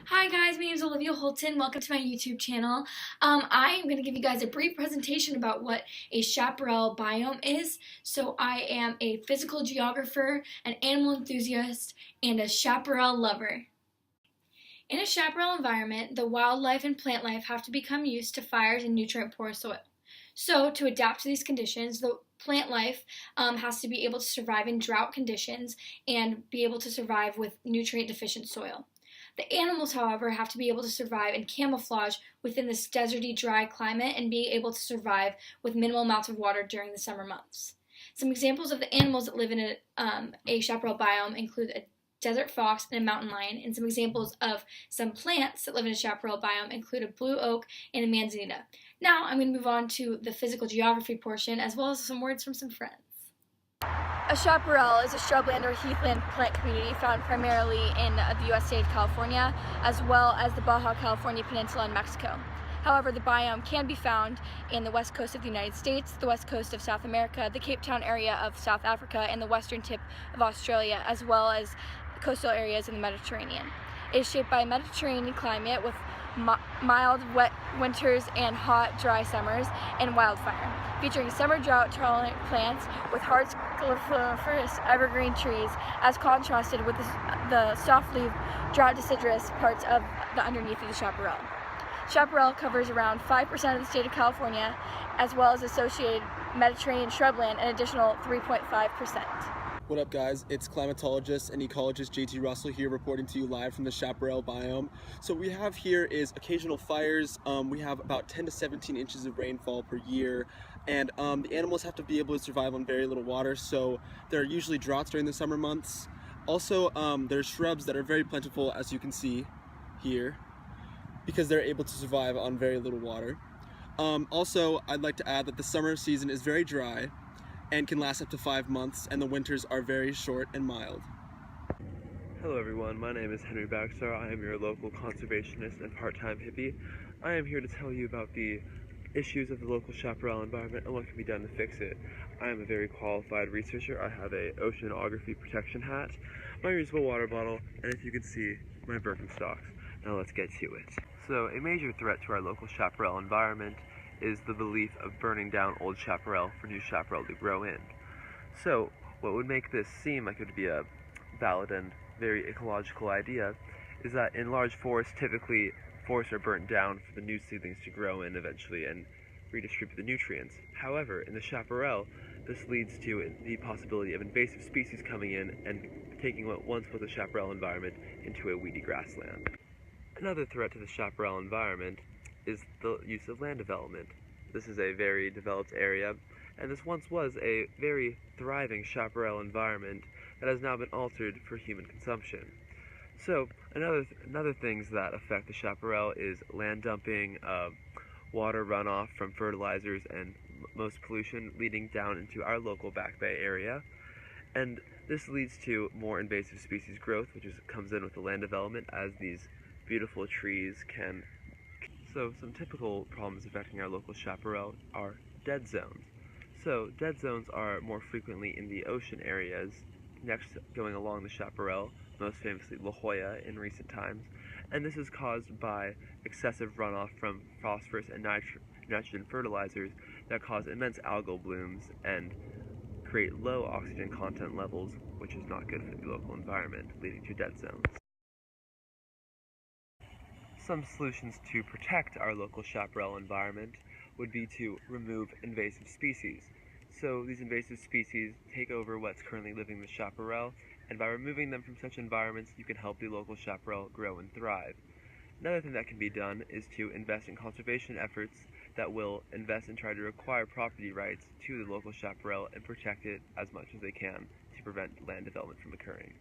Hi guys, my name is Olivia Holton. Welcome to my YouTube channel. I am going to give you guys a brief presentation about what a chaparral biome is. So I am a physical geographer, an animal enthusiast, and a chaparral lover. In a chaparral environment, the wildlife and plant life have to become used to fires and nutrient-poor soil. So to adapt to these conditions, the plant life has to be able to survive in drought conditions and be able to survive with nutrient-deficient soil. The animals, however, have to be able to survive and camouflage within this deserty, dry climate and be able to survive with minimal amounts of water during the summer months. Some examples of the animals that live in a chaparral biome include a desert fox and a mountain lion, and some examples of some plants that live in a chaparral biome include a blue oak and a manzanita. Now I'm going to move on to the physical geography portion as well as some words from some friends. A chaparral is a shrubland or heathland plant community found primarily in the U.S. state of California, as well as the Baja California Peninsula in Mexico. However, the biome can be found in the west coast of the United States, the west coast of South America, the Cape Town area of South Africa, and the western tip of Australia, as well as coastal areas in the Mediterranean. It is shaped by a Mediterranean climate with mild, wet winters and hot, dry summers, and wildfire, featuring summer drought-tolerant plants with hard sclerophyllous evergreen trees, as contrasted with the soft-leaved, drought deciduous parts of the underneath of the chaparral. Chaparral covers around 5% of the state of California, as well as associated Mediterranean shrubland, an additional 3.5%. What up guys, it's climatologist and ecologist JT Russell here reporting to you live from the Chaparral Biome. So what we have here is occasional fires. We have about 10 to 17 inches of rainfall per year, and the animals have to be able to survive on very little water, so there are usually droughts during the summer months. Also, there's shrubs that are very plentiful, as you can see here, because they're able to survive on very little water. Also, I'd like to add that the summer season is very dry and can last up to 5 months, and the winters are very short and mild. Hello everyone, my name is Henry Bagstar. I am your local conservationist and part-time hippie. I am here to tell you about the issues of the local chaparral environment and what can be done to fix it. I am a very qualified researcher. I have a oceanography protection hat, my reusable water bottle, and if you can see, my Birkenstocks. Now let's get to it. So a major threat to our local chaparral environment is the belief of burning down old chaparral for new chaparral to grow in. So what would make this seem like it would be a valid and very ecological idea is that in large forests, typically forests are burnt down for the new seedlings to grow in eventually and redistribute the nutrients. However, in the chaparral, this leads to the possibility of invasive species coming in and taking what once was a chaparral environment into a weedy grassland. Another threat to the chaparral environment is the use of land development. This is a very developed area, and this once was a very thriving chaparral environment that has now been altered for human consumption. So, another things that affect the chaparral is land dumping, water runoff from fertilizers, and most pollution leading down into our local Back Bay area. And this leads to more invasive species growth, which comes in with the land development, as these beautiful trees can. So some typical problems affecting our local chaparral are dead zones. So dead zones are more frequently in the ocean areas, next going along the chaparral, most famously La Jolla in recent times, and this is caused by excessive runoff from phosphorus and nitrogen fertilizers that cause immense algal blooms and create low oxygen content levels, which is not good for the local environment, leading to dead zones. Some solutions to protect our local chaparral environment would be to remove invasive species. So these invasive species take over what's currently living in the chaparral, and by removing them from such environments, you can help the local chaparral grow and thrive. Another thing that can be done is to invest in conservation efforts that will invest and try to acquire property rights to the local chaparral and protect it as much as they can to prevent land development from occurring.